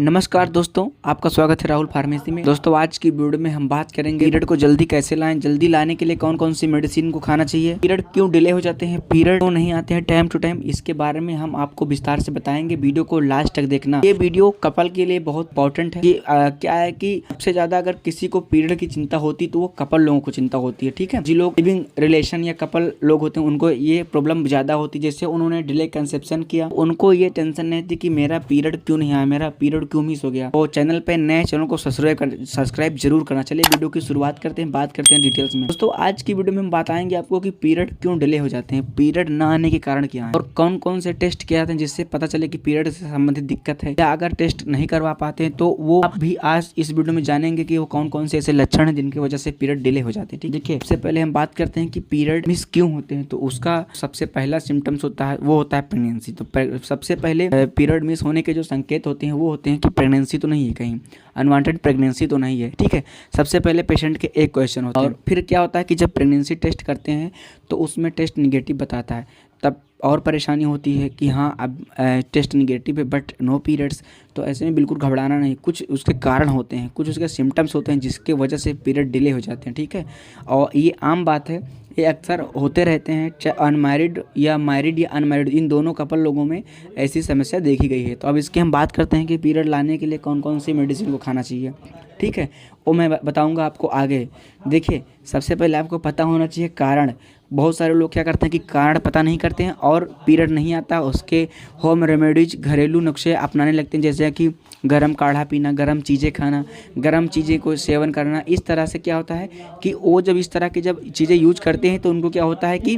नमस्कार दोस्तों, आपका स्वागत है राहुल फार्मेसी में। दोस्तों आज की वीडियो में हम बात करेंगे पीरियड को जल्दी कैसे लाएं, जल्दी लाने के लिए कौन कौन सी मेडिसिन को खाना चाहिए, पीरियड क्यों डिले हो जाते हैं, पीरियड क्यों नहीं आते हैं टाइम टू टाइम, इसके बारे में हम आपको विस्तार से बताएंगे। वीडियो को लास्ट तक देखना। ये वीडियो कपल के लिए बहुत इंपॉर्टेंट है। क्या है कि सबसे ज्यादा अगर किसी को पीरियड की चिंता होती तो वो कपल लोगों को चिंता होती है। ठीक है, जो लोग लिविंग रिलेशन या कपल लोग होते हैं उनको ये प्रॉब्लम ज्यादा होती है। जैसे उन्होंने डिले कंसेप्शन किया, उनको ये टेंशन नहीं थी कि मेरा पीरियड क्यों नहीं आया, मेरा पीरियड क्यों मिस हो गया। तो चैनल पे नए चैनल को सब्सक्राइब जरूर करना। चलिए वीडियो की शुरुआत करते हैं, बात करते हैं डिटेल्स में। दोस्तों आज की वीडियो में हम बताएंगे आपको कि पीरियड क्यों डिले हो जाते हैं, पीरियड ना आने के कारण क्या है और कौन कौन से टेस्ट किए जाते हैं जिससे पता चले कि पीरियड से संबंधित दिक्कत है, या अगर टेस्ट नहीं करवा पाते हैं तो वो आप भी आज इस वीडियो में जानेंगे कि वो कौन कौन से ऐसे लक्षण है जिनकी वजह से पीरियड डिले हो जाते हैं। ठीक, देखिए सबसे पहले हम बात करते हैं कि पीरियड मिस क्यों होते हैं। तो उसका सबसे पहला सिम्टम्स होता है वो होता है प्रेगनेंसी। तो सबसे पहले पीरियड मिस होने के जो संकेत होते हैं वो होते हैं कि प्रेगनेंसी तो नहीं है, कहीं अनवांटेड प्रेगनेंसी तो नहीं है। ठीक है, सबसे पहले पेशेंट के एक क्वेश्चन होता है। और फिर क्या होता है कि जब प्रेगनेंसी टेस्ट करते हैं तो उसमें टेस्ट निगेटिव बताता है, तब और परेशानी होती है कि हाँ अब टेस्ट निगेटिव है बट नो पीरियड्स। तो ऐसे में बिल्कुल घबराना नहीं, कुछ उसके कारण होते हैं, कुछ उसके सिम्टम्स होते हैं जिसके वजह से पीरियड डिले हो जाते हैं। ठीक है, और ये आम बात है, ये अक्सर होते रहते हैं, चाहे अनमैरिड या मैरिड या अनमैरिड इन दोनों कपल लोगों में ऐसी समस्या देखी गई है। तो अब इसके हम बात करते हैं कि पीरियड लाने के लिए कौन कौन सी मेडिसिन को खाना चाहिए। ठीक है, वो मैं बताऊंगा आपको आगे। देखिए सबसे पहले आपको पता होना चाहिए कारण। बहुत सारे लोग क्या करते हैं कि कारण पता नहीं करते हैं और पीरियड नहीं आता, उसके होम रेमेडीज घरेलू नुस्खे अपनाने लगते हैं, जैसे कि गर्म काढ़ा पीना, गर्म चीज़ें खाना, गर्म चीज़ें को सेवन करना। इस तरह से क्या होता है कि वो जब इस तरह की जब चीज़ें यूज करते हैं तो उनको क्या होता है कि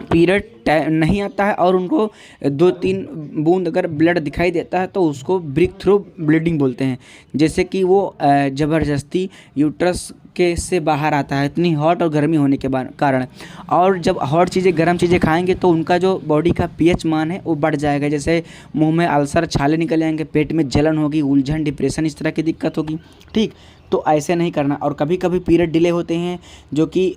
पीरियड नहीं आता है और उनको 2-3 बूंद अगर ब्लड दिखाई देता है तो उसको ब्रेक थ्रू ब्लीडिंग बोलते हैं। जैसे कि वो ज़बरदस्ती यूट्रस के से बाहर आता है, इतनी हॉट और गर्मी होने के कारण। और जब हॉट चीज़ें गर्म चीज़ें खाएंगे तो उनका जो बॉडी का पीएच मान है वो बढ़ जाएगा, जैसे मुंह में अल्सर, छाले निकल जाएंगे, पेट में जलन होगी, उलझन, डिप्रेशन, इस तरह की दिक्कत होगी। ठीक, तो ऐसे नहीं करना। और कभी कभी पीरियड डिले होते हैं जो कि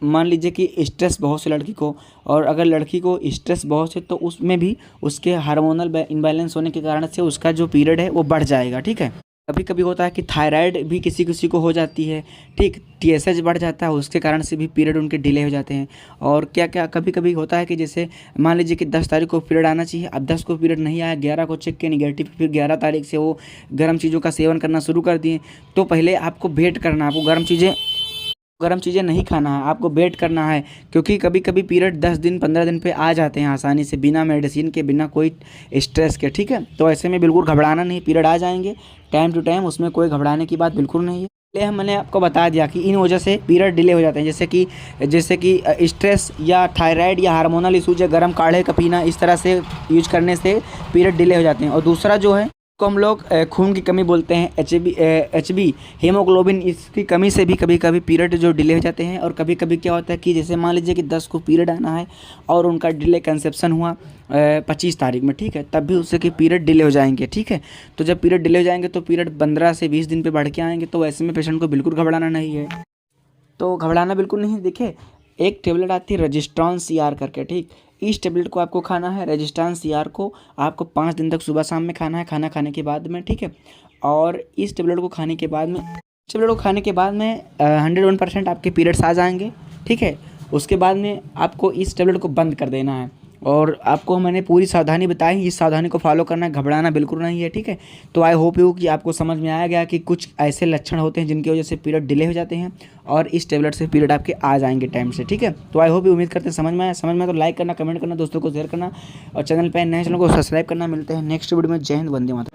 मान लीजिए कि स्ट्रेस बहुत से लड़की को, और अगर लड़की को स्ट्रेस बहुत है तो उसमें भी उसके हार्मोनल इम्बैलेंस होने के कारण से उसका जो पीरियड है वो बढ़ जाएगा। ठीक है, कभी कभी होता है कि थायराइड भी किसी किसी को हो जाती है। ठीक, TSH बढ़ जाता है, उसके कारण से भी पीरियड उनके डिले हो जाते हैं। और क्या क्या कभी कभी होता है कि जैसे मान लीजिए कि 10 तारीख को पीरियड आना चाहिए, अब 10 को पीरियड नहीं आया, 11 को चेक किया निगेटिव, फिर 11 तारीख से वो गर्म चीज़ों का सेवन करना शुरू कर दिए। तो पहले आपको वेट करना, आपको गर्म चीज़ें नहीं खाना है, आपको वेट करना है, क्योंकि कभी कभी पीरियड 10 दिन 15 दिन पे आ जाते हैं आसानी से, बिना मेडिसिन के, बिना कोई स्ट्रेस के। ठीक है, तो ऐसे में बिल्कुल घबराना नहीं, पीरियड आ जाएंगे टाइम टू टाइम, उसमें कोई घबराने की बात बिल्कुल नहीं है। इसलिए मैंने आपको बता दिया कि इन वजह से पीरियड डिले हो जाते हैं, जैसे कि स्ट्रेस या थायराइड या हार्मोनल इशूज या गर्म काढ़े का पीना, इस तरह से यूज करने से पीरियड डिले हो जाते हैं। और दूसरा जो है को हम लोग खून की कमी बोलते हैं, HB हीमोग्लोबिन, इसकी कमी से भी कभी कभी पीरियड जो डिले हो जाते हैं। और कभी कभी क्या होता है कि जैसे मान लीजिए कि 10 को पीरियड आना है और उनका डिले कंसेप्शन हुआ 25 तारीख में, ठीक है, तब भी उससे कि पीरियड डिले हो जाएंगे। ठीक है, तो जब पीरियड डिले हो जाएंगे तो पीरियड 15 से 20 दिन पे बढ़ के आएंगे। तो ऐसे में पेशेंट को बिल्कुल घबराना नहीं है, तो घबराना बिल्कुल नहीं। देखिए एक टेबलेट आती है रजिस्ट्रॉन CR करके। ठीक, इस टेबलेट को आपको खाना है, रजिस्ट्रॉन CR को आपको 5 दिन तक सुबह शाम में खाना है, खाना खाने के बाद में। ठीक है, और इस टेबलेट को खाने के बाद में 101% आपके पीरियड्स आ जाएंगे। ठीक है, उसके बाद में आपको इस टेबलेट को बंद कर देना है। और आपको मैंने पूरी सावधानी बताई, इस सावधानी को फॉलो करना है, घबराना बिल्कुल नहीं है। ठीक है, तो आई होप यू कि आपको समझ में आया गया कि कुछ ऐसे लक्षण होते हैं जिनकी वजह से पीरियड डिले हो जाते हैं और इस टेबलेट से पीरियड आपके आ जाएंगे टाइम से। ठीक है, तो आई होप यू, उम्मीद करते हैं समझ में आया तो लाइक करना, कमेंट करना, दोस्तों को शेयर करना और चैनल पर नए चैनल को सब्सक्राइब करना। मिलते हैं नेक्स्ट वीडियो में। जय हिंद, वंदे मातरम।